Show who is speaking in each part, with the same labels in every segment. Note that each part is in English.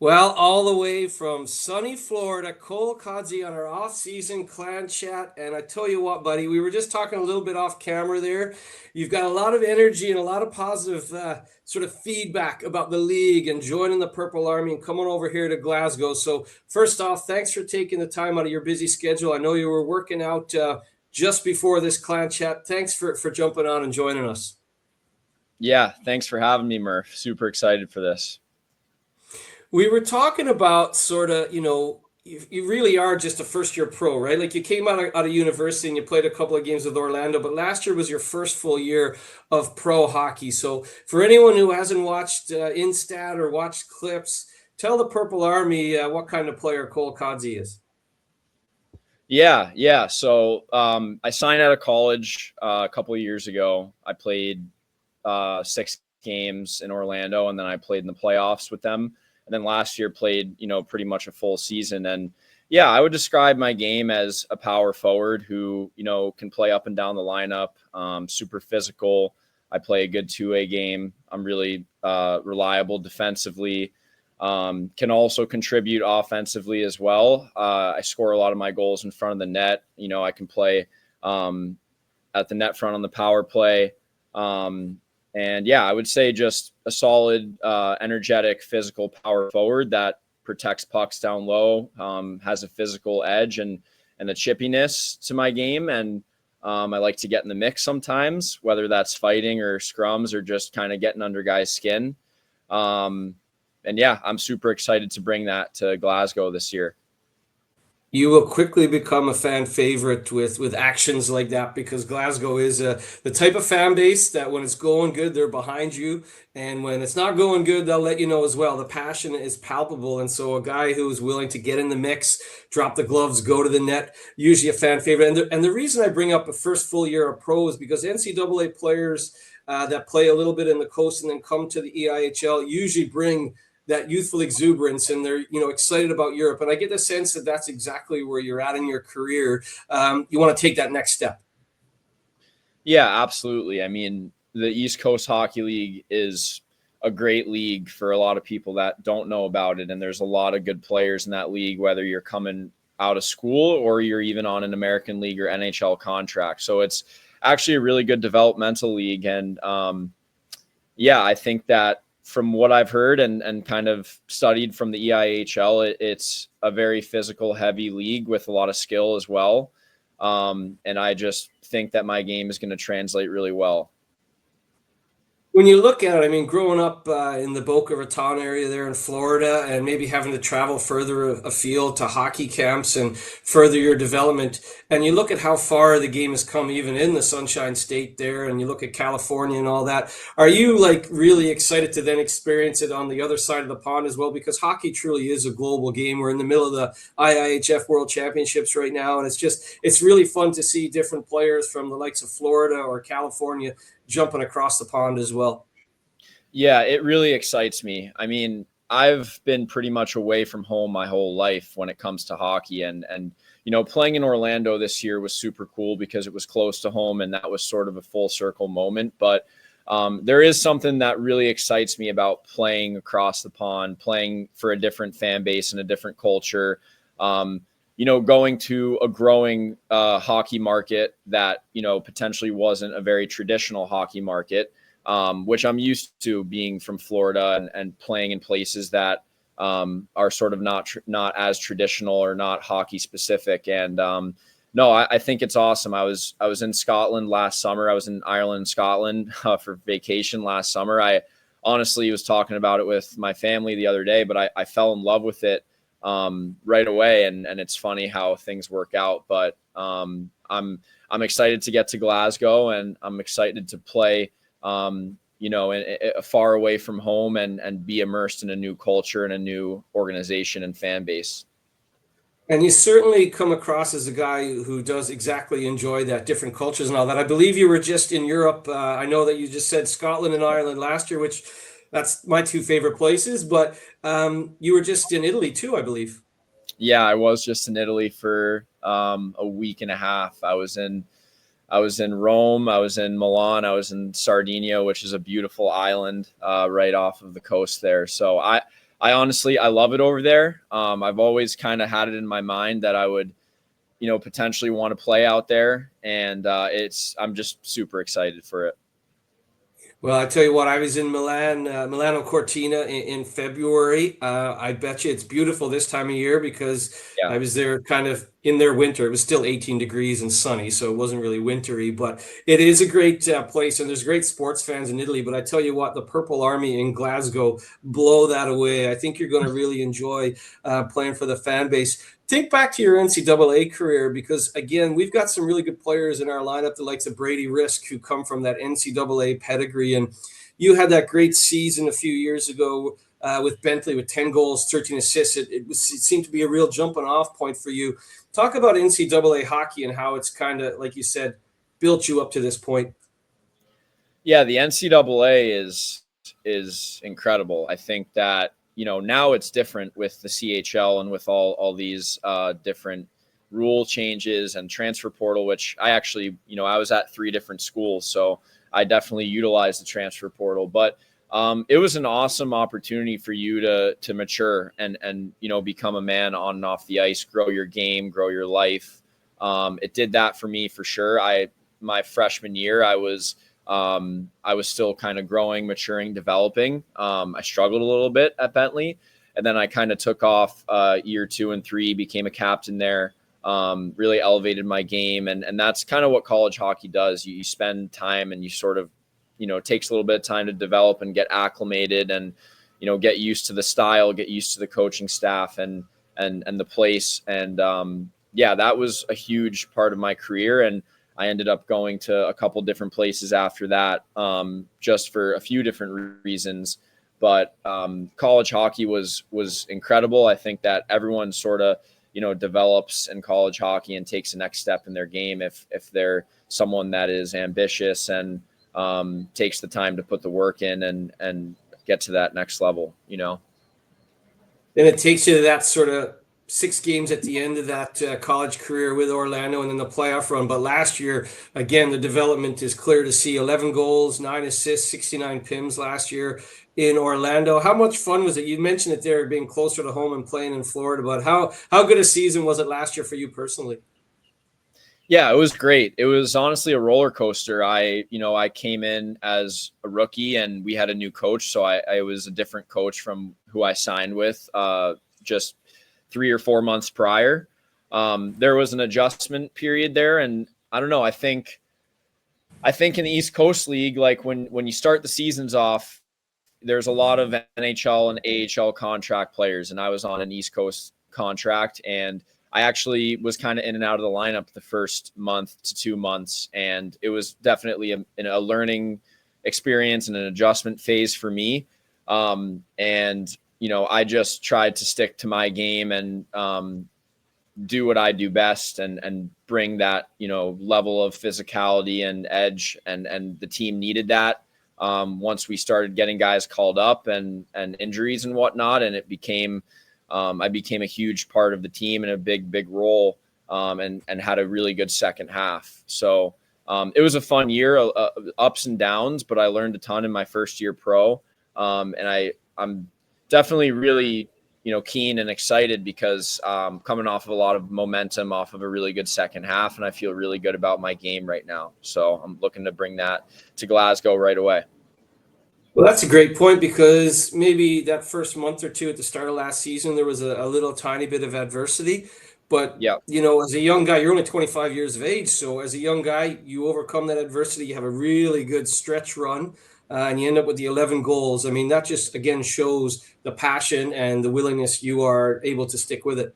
Speaker 1: Well, all the way from sunny Florida, Cole Kodsi on our off-season clan chat. And I tell you what, buddy, we were just talking a little bit off camera there. You've got a lot of energy and a lot of positive sort of feedback about the league and joining the Purple Army and coming over here to Glasgow. So first off, thanks for taking the time out of your busy schedule. I know you were working out just before this clan chat. Thanks for jumping on and joining us.
Speaker 2: Yeah, thanks for having me, Murph. Super excited for this.
Speaker 1: We were talking about sort of, you really are just a first year pro, right? Like you came out of university and you played a couple of games with Orlando, but last year was your first full year of pro hockey. So for anyone who hasn't watched Instat or watched clips, tell the Purple Army what kind of player Cole Kodsi is.
Speaker 2: Yeah. So I signed out of college a couple of years ago. I played 6 games in Orlando, and then I played in the playoffs with them. And then last year played, pretty much a full season. And yeah, I would describe my game as a power forward who, can play up and down the lineup, super physical. I play a good two-way game. I'm really reliable defensively, can also contribute offensively as well. I score a lot of my goals in front of the net. I can play at the net front on the power play. And yeah, I would say just a solid, energetic, physical power forward that protects pucks down low, has a physical edge and a chippiness to my game. And I like to get in the mix sometimes, whether that's fighting or scrums or just kind of getting under guys' skin. And yeah, I'm super excited to bring that to Glasgow this year.
Speaker 1: You will quickly become a fan favorite with actions like that because Glasgow is the type of fan base that when it's going good, they're behind you. And when it's not going good, they'll let you know as well. The passion is palpable. And so a guy who's willing to get in the mix, drop the gloves, go to the net, usually a fan favorite. And the reason I bring up a first full year of pro is because NCAA players that play a little bit in the coast and then come to the EIHL usually bring that youthful exuberance and they're excited about Europe, and I get the sense that that's exactly where you're at in your career. You want to take that next step.
Speaker 2: Yeah, absolutely. I mean, the East Coast Hockey League is a great league for a lot of people that don't know about it, and there's a lot of good players in that league, whether you're coming out of school or you're even on an American League or NHL contract. So it's actually a really good developmental league, and yeah, I think that from what I've heard and kind of studied from the EIHL, it's a very physical, heavy league with a lot of skill as well. And I just think that my game is going to translate really well.
Speaker 1: When you look at it, I mean, growing up in the Boca Raton area there in Florida and maybe having to travel further afield to hockey camps and further your development, and you look at how far the game has come even in the Sunshine State there, and you look at California and all that, are you like really excited to then experience it on the other side of the pond as well? Because hockey truly is a global game. We're in the middle of the IIHF World Championships right now, and it's really fun to see different players from the likes of Florida or California jumping across the pond as well.
Speaker 2: Yeah, it really excites me. I mean, I've been pretty much away from home my whole life when it comes to hockey, and playing in Orlando this year was super cool because it was close to home and that was sort of a full circle moment. But there is something that really excites me about playing across the pond, playing for a different fan base and a different culture. Going to a growing hockey market that, potentially wasn't a very traditional hockey market, which I'm used to being from Florida and playing in places that are sort of not as traditional or not hockey specific. And no, I think it's awesome. I was in Scotland last summer. I was in Ireland, Scotland for vacation last summer. I honestly was talking about it with my family the other day, but I fell in love with it right away. And it's funny how things work out, but I'm excited to get to Glasgow, and I'm excited to play, far away from home and be immersed in a new culture and a new organization and fan base.
Speaker 1: And you certainly come across as a guy who does exactly enjoy that, different cultures and all that. I believe you were just in Europe. I know that you just said Scotland and Ireland last year, which that's my two favorite places, but you were just in Italy too, I believe.
Speaker 2: Yeah, I was just in Italy for a week and a half. I was in Rome, I was in Milan, I was in Sardinia, which is a beautiful island right off of the coast there. So I honestly, I love it over there. I've always kind of had it in my mind that I would, potentially want to play out there, and I'm just super excited for it.
Speaker 1: Well, I tell you what, I was in Milan, Milano Cortina in February. I bet you it's beautiful this time of year because
Speaker 2: Yeah.
Speaker 1: I was there kind of in their winter. It was still 18 degrees and sunny, so it wasn't really wintry, but it is a great place, and there's great sports fans in Italy. But I tell you what, the Purple Army in Glasgow blow that away. I think you're going to really enjoy playing for the fan base. Think back to your NCAA career because, again, we've got some really good players in our lineup, the likes of Brady Risk, who come from that NCAA pedigree. And you had that great season a few years ago with Bentley with 10 goals, 13 assists. It seemed to be a real jumping off point for you. Talk about NCAA hockey and how it's kind of, like you said, built you up to this point.
Speaker 2: Yeah, the NCAA is incredible. I think that now it's different with the CHL and with all these different rule changes and transfer portal. Which I actually I was at 3 different schools, so I definitely utilized the transfer portal. But it was an awesome opportunity for you to mature and become a man on and off the ice, grow your game, grow your life. It did that for me for sure. My freshman year, I was still kind of growing, maturing, developing. I struggled a little bit at Bentley, and then I kind of took off year 2 and 3, became a captain there, really elevated my game. And that's kind of what college hockey does. You spend time and you sort of, it takes a little bit of time to develop and get acclimated and, get used to the style, get used to the coaching staff and the place. And yeah, that was a huge part of my career. And I ended up going to a couple different places after that, just for a few different reasons. But college hockey was incredible. I think that everyone sort of develops in college hockey and takes the next step in their game if they're someone that is ambitious and takes the time to put the work in and get to that next level.
Speaker 1: Then it takes you to that sort of 6 games at the end of that college career with Orlando and then the playoff run. But last year, again, the development is clear to see 11 goals, 9 assists, 69 PIMs last year in Orlando. How much fun was it? You mentioned it there being closer to home and playing in Florida, but how good a season was it last year for you personally?
Speaker 2: Yeah, it was great. It was honestly a roller coaster. I came in as a rookie and we had a new coach. So I was a different coach from who I signed with just 3 or 4 months prior. There was an adjustment period there. And I don't know, I think in the East Coast League, like when you start the seasons off, there's a lot of NHL and AHL contract players. And I was on an East Coast contract, and I actually was kind of in and out of the lineup the first month to 2 months. And it was definitely a learning experience and an adjustment phase for me. And I just tried to stick to my game and do what I do best and bring that, level of physicality and edge. And the team needed that once we started getting guys called up and injuries and whatnot. And it became, I became a huge part of the team in a big role and had a really good second half. So it was a fun year, ups and downs, but I learned a ton in my first year pro. And I'm definitely really, keen and excited because coming off of a lot of momentum off of a really good second half, and I feel really good about my game right now. So I'm looking to bring that to Glasgow right away.
Speaker 1: Well, that's a great point because maybe that first month or two at the start of last season, there was a little tiny bit of adversity. But,
Speaker 2: Yeah.
Speaker 1: as a young guy, you're only 25 years of age. So, as a young guy, you overcome that adversity. You have a really good stretch run, and you end up with the 11 goals. I mean, that just, again, shows the passion and the willingness you are able to stick with it.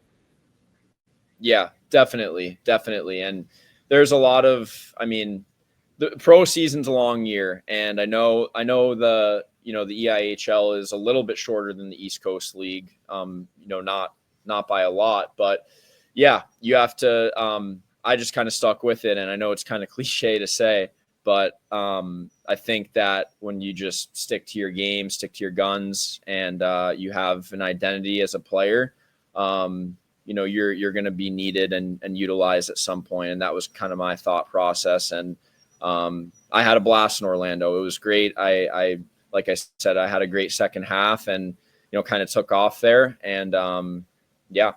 Speaker 2: Yeah, definitely. And there's a lot of, the pro season's a long year, and I know the EIHL is a little bit shorter than the East Coast League. Not by a lot, but yeah, you have to. I just kind of stuck with it, and I know it's kind of cliche to say, but I think that when you just stick to your game, stick to your guns, and you have an identity as a player, you're going to be needed and utilized at some point. And that was kind of my thought process. And I had a blast in Orlando. It was great. I like I said, I had a great second half, and kind of took off there. And yeah.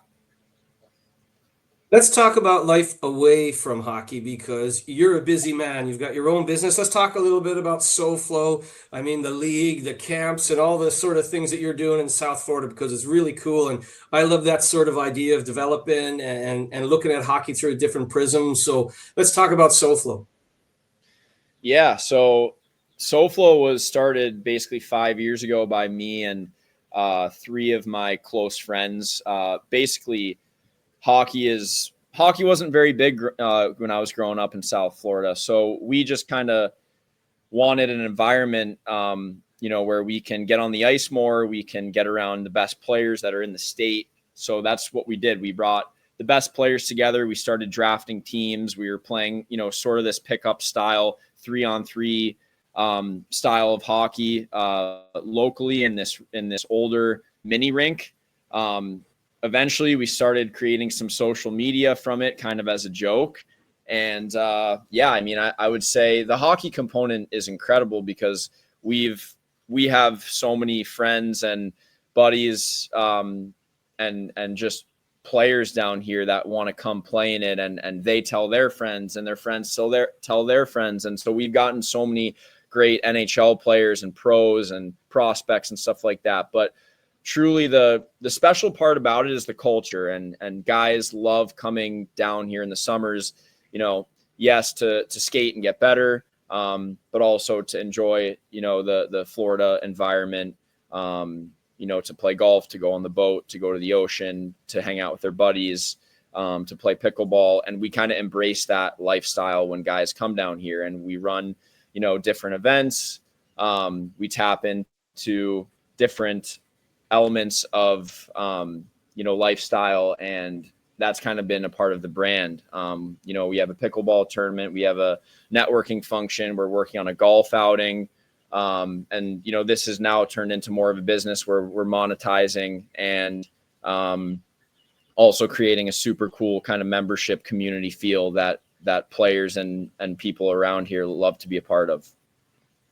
Speaker 1: Let's talk about life away from hockey because you're a busy man. You've got your own business. Let's talk a little bit about Soflow. I mean, the league, the camps, and all the sort of things that you're doing in South Florida because it's really cool. And I love that sort of idea of developing and looking at hockey through a different prism. So let's talk about Soflow.
Speaker 2: Yeah. So Soflow was started basically 5 years ago by me and three of my close friends. Basically, hockey wasn't very big when I was growing up in South Florida. So we just kind of wanted an environment, where we can get on the ice more, we can get around the best players that are in the state. So that's what we did. We brought the best players together. We started drafting teams. We were playing, sort of this pickup style, 3-on-3 style of hockey locally in this older mini rink. Eventually we started creating some social media from it kind of as a joke. And I would say the hockey component is incredible because we have so many friends and buddies and just players down here that want to come play in it, and they tell their friends, and their friends tell their friends. And so we've gotten so many great NHL players and pros and prospects and stuff like that. But truly the special part about it is the culture, and guys love coming down here in the summers, yes, to skate and get better, but also to enjoy, the Florida environment, to play golf, to go on the boat, to go to the ocean, to hang out with their buddies, to play pickleball. And we kind of embrace that lifestyle when guys come down here, and we run, different events. We tap into different elements of, lifestyle, and that's kind of been a part of the brand. We have a pickleball tournament, we have a networking function, we're working on a golf outing. And this has now turned into more of a business where we're monetizing and also creating a super cool kind of membership community feel that players and people around here love to be a part of.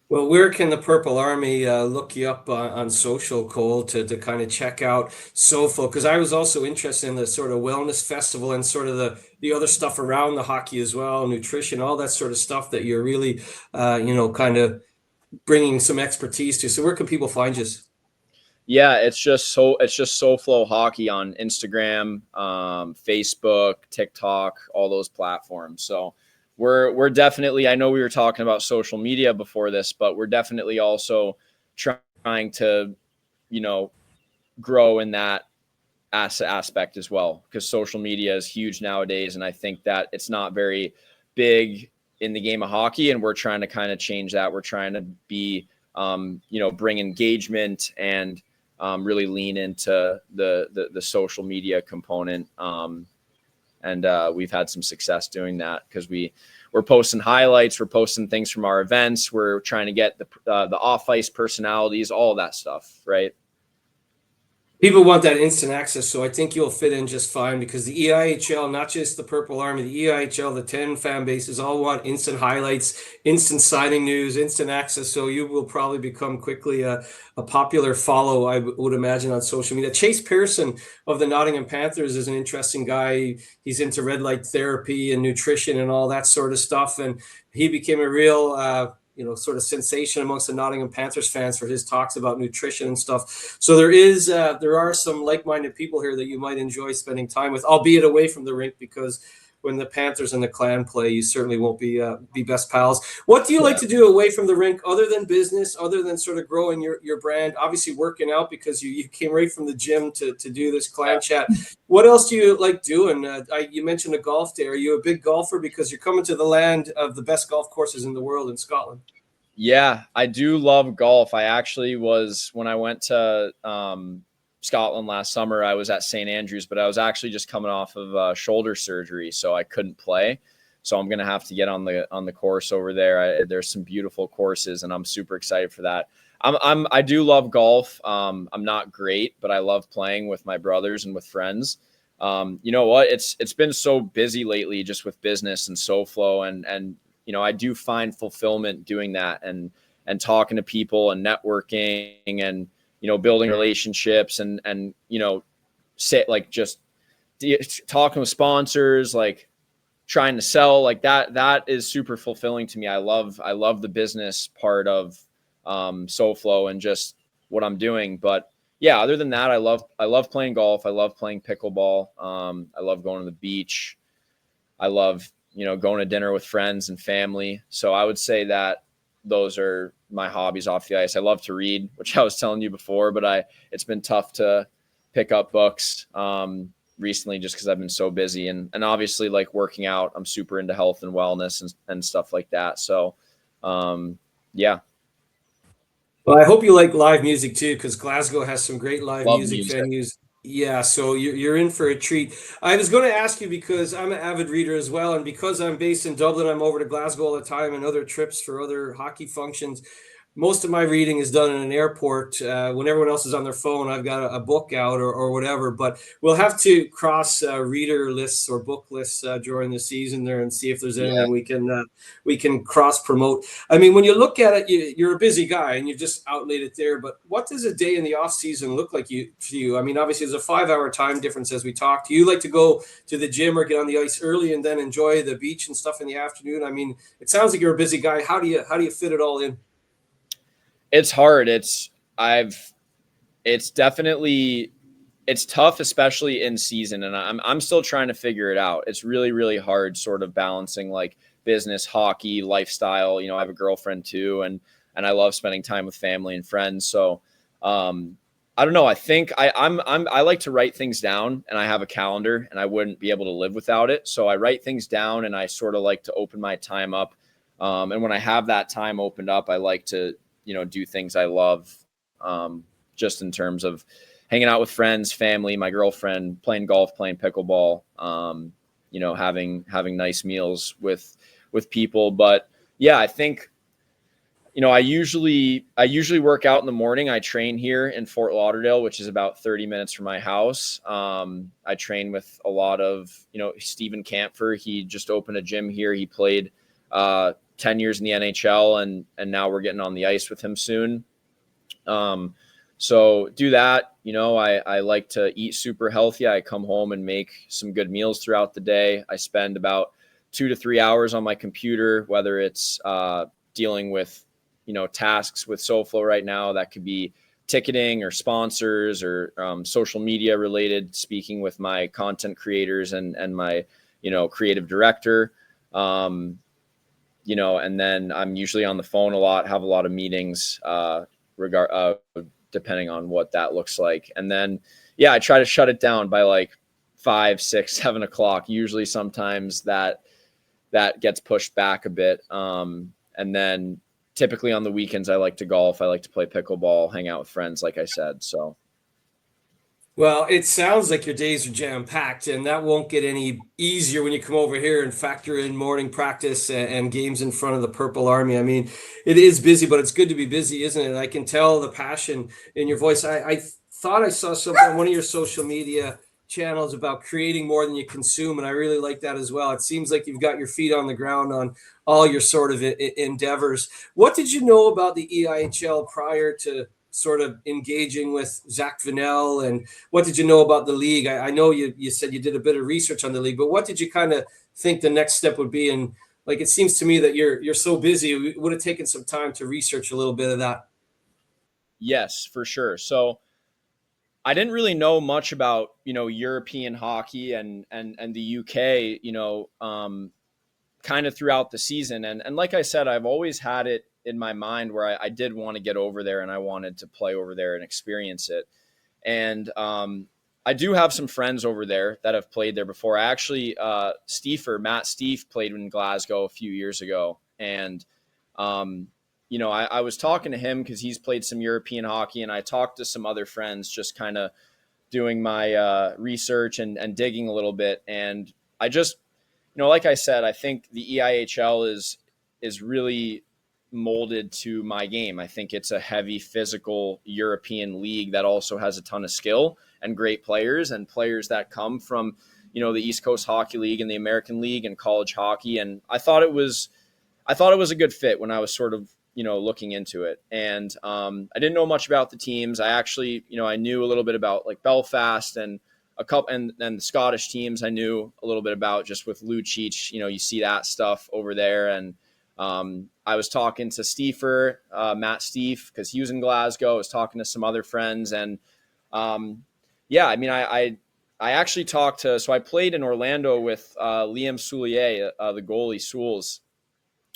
Speaker 1: Well, where can the Purple Army look you up on social, Cole, to kind of check out Sofo? Because I was also interested in the sort of wellness festival and sort of the other stuff around the hockey as well, nutrition, all that sort of stuff that you're really, kind of bringing some expertise to. So where can people find you?
Speaker 2: Yeah, it's just Soflow Hockey on Instagram, Facebook, TikTok, all those platforms. So we're definitely, I know we were talking about social media before this, but we're definitely also trying to, grow in that aspect as well, because social media is huge nowadays. And I think that it's not very big in the game of hockey, and we're trying to kind of change that. We're trying to be, bring engagement and really lean into the social media component. And we've had some success doing that because we're posting highlights, we're posting things from our events, we're trying to get the off ice personalities, all that stuff, right?
Speaker 1: People want that instant access, so I think you'll fit in just fine because the EIHL, not just the Purple Army, the EIHL, the 10 fan bases all want instant highlights, instant signing news, instant access. So you will probably become quickly a popular follow, I would imagine, on social media. Chase Pearson of the Nottingham Panthers is an interesting guy. He's into red light therapy and nutrition and all that sort of stuff. And he became a real sort of sensation amongst the Nottingham Panthers fans for his talks about nutrition and stuff. So there are some like-minded people here that you might enjoy spending time with, albeit away from the rink, because when the Panthers and the Clan play, you certainly won't be best pals. What do you like to do away from the rink, other than business, other than sort of growing your brand? Obviously working out, because you came right from the gym to do this Clan chat. What else do you like doing? You mentioned a golf day. Are you a big golfer? Because you're coming to the land of the best golf courses in the world in Scotland.
Speaker 2: Yeah, I do love golf. I actually when I went to Scotland last summer, I was at St. Andrews, but I was actually just coming off of shoulder surgery, so I couldn't play. So I'm going to have to get on the course over there. There's some beautiful courses, and I'm super excited for that. I do love golf. I'm not great, but I love playing with my brothers and with friends. You know what? It's been so busy lately, just with business and Soflow, and I do find fulfillment doing that and talking to people and networking and building relationships and say like just talking with sponsors, like trying to sell, like that is super fulfilling to me. I love the business part of Soflow and just what I'm doing. But yeah, other than that, I love playing golf. I love playing pickleball. I love going to the beach. I love, going to dinner with friends and family. So I would say that those are my hobbies off the ice. I love to read, which I was telling you before, but it's been tough to pick up books recently just because I've been so busy. And obviously, like, working out, I'm super into health and wellness and stuff like that. So yeah,
Speaker 1: Well, I hope you like live music too, because Glasgow has some great live
Speaker 2: love
Speaker 1: music
Speaker 2: music.
Speaker 1: venues. Yeah, so you're in for a treat. I was going to ask you because I'm an avid reader as well, and because I'm based in Dublin, I'm over to Glasgow all the time and other trips for other hockey functions. Most of my reading is done in an airport. When everyone else is on their phone, I've got a book out or whatever. But we'll have to cross reader lists or book lists during the season there and see if there's
Speaker 2: Yeah.
Speaker 1: anything we can cross promote. I mean, when you look at it, you're a busy guy and you just outlaid it there. But what does a day in the off season look like for you? I mean, obviously, there's a 5 hour time difference as we talked. Do you like to go to the gym or get on the ice early and then enjoy the beach and stuff in the afternoon? I mean, it sounds like you're a busy guy. How do you fit it all in?
Speaker 2: It's hard. It's definitely, it's tough, especially in season. And I'm still trying to figure it out. It's really, really hard sort of balancing like business, hockey, lifestyle. I have a girlfriend too, and I love spending time with family and friends. So, I don't know. I think I like to write things down, and I have a calendar, and I wouldn't be able to live without it. So I write things down, and I sort of like to open my time up. And when I have that time opened up, I like to, do things I love, just in terms of hanging out with friends, family, my girlfriend, playing golf, playing pickleball, having nice meals with people. But yeah, I think, I usually work out in the morning. I train here in Fort Lauderdale, which is about 30 minutes from my house. I train with a lot of, Stephen Kampfer. He just opened a gym here. He played 10 years in the NHL, and now we're getting on the ice with him soon. So do that. I like to eat super healthy. I come home and make some good meals throughout the day. I spend about 2 to 3 hours on my computer, whether it's dealing with, tasks with Soflow right now. That could be ticketing or sponsors or social media related, speaking with my content creators and my, creative director. And then I'm usually on the phone a lot, have a lot of meetings, depending on what that looks like. And then, yeah, I try to shut it down by like 5, 6, 7 o'clock. Usually sometimes that gets pushed back a bit. And then typically on the weekends, I like to golf. I like to play pickleball, hang out with friends, like I said. So
Speaker 1: Well, it sounds like your days are jam packed, and that won't get any easier when you come over here and factor in morning practice and games in front of the Purple Army. I mean, it is busy, but it's good to be busy, isn't it? I can tell the passion in your voice. I thought I saw something on one of your social media channels about creating more than you consume, and I really like that as well. It seems like you've got your feet on the ground on all your sort of endeavors. What did you know about the EIHL prior to sort of engaging with Zach Vinnell, and what did you know about the league? I know you said you did a bit of research on the league, but what did you kind of think the next step would be? And like, it seems to me that you're so busy, it would have taken some time to research a little bit of that.
Speaker 2: yes, for sure. So I didn't really know much about, European hockey and the UK, kind of throughout the season. And like I said, I've always had it in my mind where I did want to get over there and I wanted to play over there and experience it. And I do have some friends over there that have played there before. I actually, Matt Steve played in Glasgow a few years ago. And, I was talking to him because he's played some European hockey, and I talked to some other friends just kind of doing my research and digging a little bit. And I just, like I said, I think the EIHL is really molded to my game. I think it's a heavy physical European league that also has a ton of skill and great players and players that come from, the East Coast Hockey League and the American League and college hockey. And I thought it was a good fit when I was sort of looking into it. And I didn't know much about the teams. I actually, I knew a little bit about like Belfast and a couple, and then the Scottish teams I knew a little bit about just with Lucic. You see that stuff over there. And I was talking to Matt Stief, because he was in Glasgow. I was talking to some other friends, and yeah, I mean, I actually talked to, so I played in Orlando with Liam Soulier, the goalie,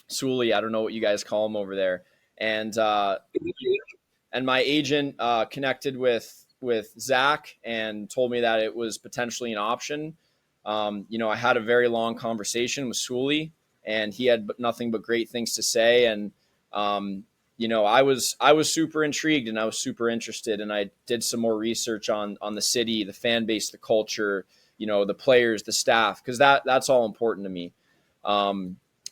Speaker 2: Sully. I don't know what you guys call him over there. And my agent connected with Zach and told me that it was potentially an option. I had a very long conversation with Sully, and he had nothing but great things to say. And I was super intrigued, and I was super interested, and I did some more research on the city, the fan base, the culture, the players, the staff, because that's all important to me.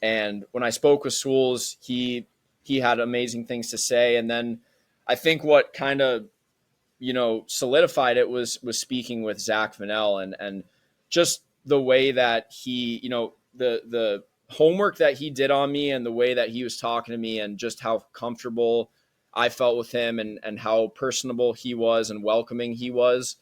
Speaker 2: And when I spoke with Souls, he had amazing things to say. And then I think what kind of solidified it was speaking with Zach Vanel, and just the way that he, the homework that he did on me, and the way that he was talking to me, and just how comfortable I felt with him, and how personable he was and welcoming he was.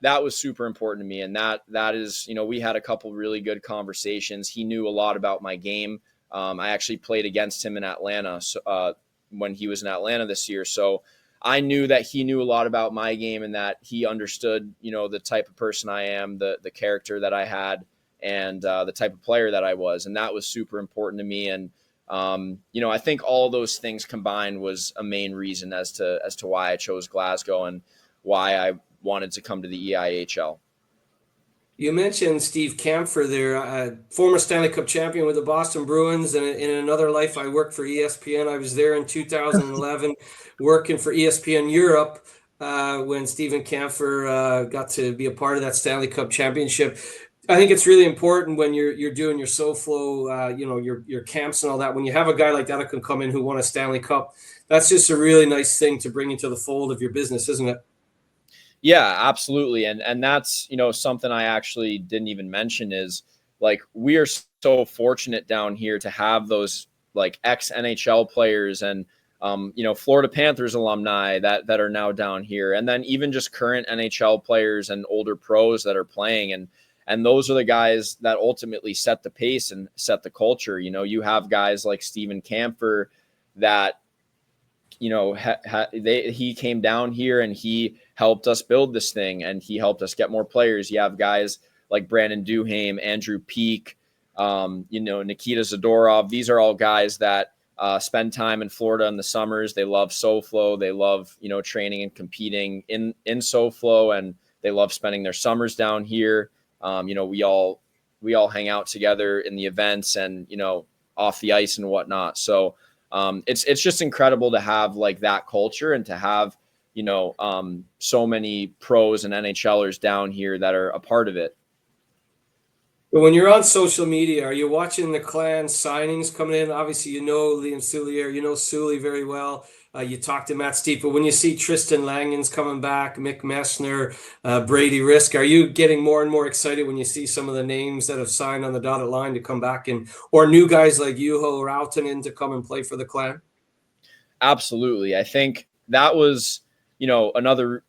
Speaker 2: That was super important to me. And that is, we had a couple really good conversations. He knew a lot about my game. I actually played against him in Atlanta when he was in Atlanta this year. So I knew that he knew a lot about my game, and that he understood, the type of person I am, the character that I had, and the type of player that I was. And that was super important to me. And, I think all those things combined was a main reason as to why I chose Glasgow and why I wanted to come to the EIHL.
Speaker 1: You mentioned Steve Kampfer there, former Stanley Cup champion with the Boston Bruins. And in another life, I worked for ESPN. I was there in 2011 working for ESPN Europe when Steven Kampfer got to be a part of that Stanley Cup championship. I think it's really important when you're doing your Soflow, your camps and all that. When you have a guy like that who can come in who won a Stanley Cup, that's just a really nice thing to bring into the fold of your business, isn't it?
Speaker 2: Yeah, absolutely. And that's, something I actually didn't even mention is, like, we are so fortunate down here to have those like ex NHL players and, Florida Panthers alumni that are now down here. And then even just current NHL players and older pros that are playing. And those are the guys that ultimately set the pace and set the culture. You have guys like Steven Kampfer that, he came down here and he helped us build this thing, and he helped us get more players. You have guys like Brandon Duhaime, Andrew Peak, Nikita Zadorov. These are all guys that spend time in Florida in the summers. They love Soflow. They love, training and competing in Soflow, and they love spending their summers down here. We all hang out together in the events and, off the ice and whatnot. So it's just incredible to have like that culture, and to have, so many pros and NHLers down here that are a part of it.
Speaker 1: But when you're on social media, are you watching the Clan signings coming in? Obviously, Liam Soulier, Sully very well. You talk to Matt Stief, but when you see Tristan Langens coming back, Mick Messner, Brady Risk, are you getting more and more excited when you see some of the names that have signed on the dotted line to come back, or new guys like Juho Rautanen to come and play for the Clan?
Speaker 2: Absolutely. I think that was, another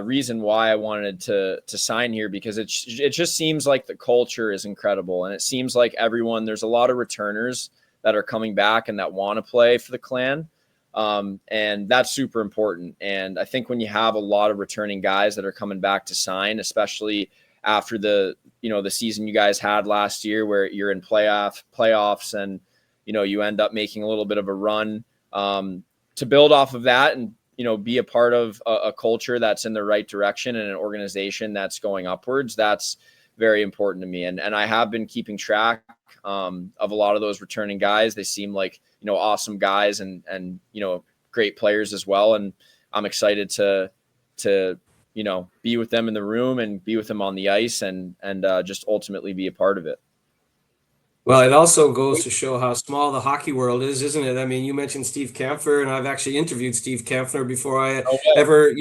Speaker 2: reason why I wanted to sign here, because it just seems like the culture is incredible, and it seems like there's a lot of returners that are coming back and that want to play for the Clan. And that's super important. And I think when you have a lot of returning guys that are coming back to sign, especially after the season you guys had last year, where you're in playoffs and, you end up making a little bit of a run, to build off of that and, be a part of a culture that's in the right direction and an organization that's going upwards. That's very important to me. And I have been keeping track of a lot of those returning guys. They seem like, awesome guys and, great players as well. And I'm excited to, be with them in the room and be with them on the ice and just ultimately be a part of it.
Speaker 1: Well, it also goes to show how small the hockey world is, isn't it? I mean, you mentioned Steve Kampfer, and I've actually interviewed Steve Kampfer before I ever,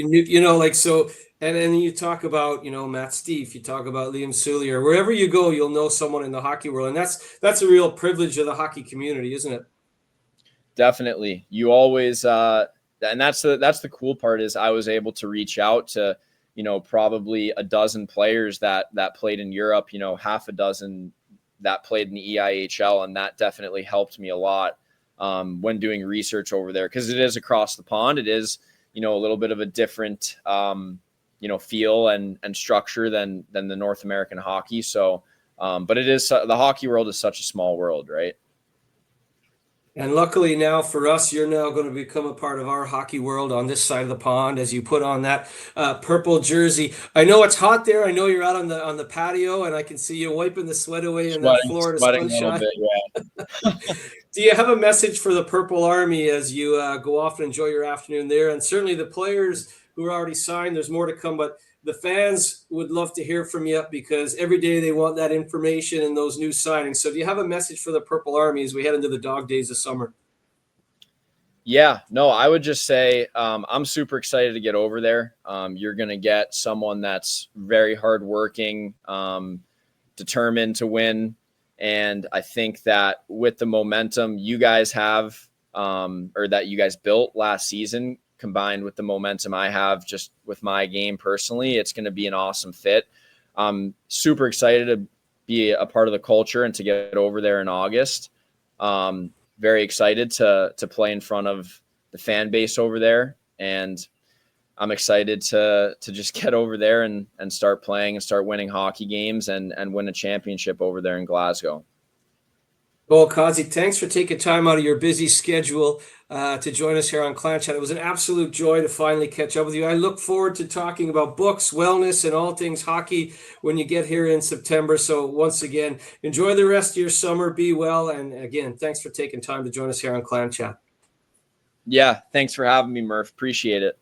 Speaker 1: so, and then you talk about, Matt Stief, you talk about Liam Sully, or wherever you go, you'll know someone in the hockey world. And that's a real privilege of the hockey community, isn't it?
Speaker 2: Definitely. You always, and that's the cool part is I was able to reach out to, probably a dozen players that played in Europe, half a dozen that played in the EIHL. And that definitely helped me a lot when doing research over there, because it is across the pond. It is, a little bit of a different, feel and structure than the North American hockey. So, but it is, the hockey world is such a small world, right?
Speaker 1: And luckily now for us, you're now going to become a part of our hockey world on this side of the pond as you put on that purple jersey. I know it's hot there. I know you're out on the patio, and I can see you wiping the sweat away in that Florida
Speaker 2: Sweating a little
Speaker 1: sunshine.
Speaker 2: bit, yeah.
Speaker 1: Do you have a message for the Purple Army as you go off and enjoy your afternoon there? And certainly the players who are already signed, there's more to come, but the fans would love to hear from you because every day they want that information and those new signings. So do you have a message for the Purple Army as we head into the dog days of summer?
Speaker 2: Yeah, no, I would just say I'm super excited to get over there. You're going to get someone that's very hardworking, determined to win. And I think that with the momentum you guys have, or that you guys built last season, combined with the momentum I have just with my game personally, it's going to be an awesome fit. I'm super excited to be a part of the culture and to get over there in August. Very excited to play in front of the fan base over there. And I'm excited to just get over there and start playing and start winning hockey games and win a championship over there in Glasgow.
Speaker 1: Cole Kodsi, thanks for taking time out of your busy schedule to join us here on Clan Chat. It was an absolute joy to finally catch up with you. I look forward to talking about books, wellness, and all things hockey when you get here in September. So once again, enjoy the rest of your summer. Be well. And again, thanks for taking time to join us here on Clan Chat.
Speaker 2: Yeah, thanks for having me, Murph. Appreciate it.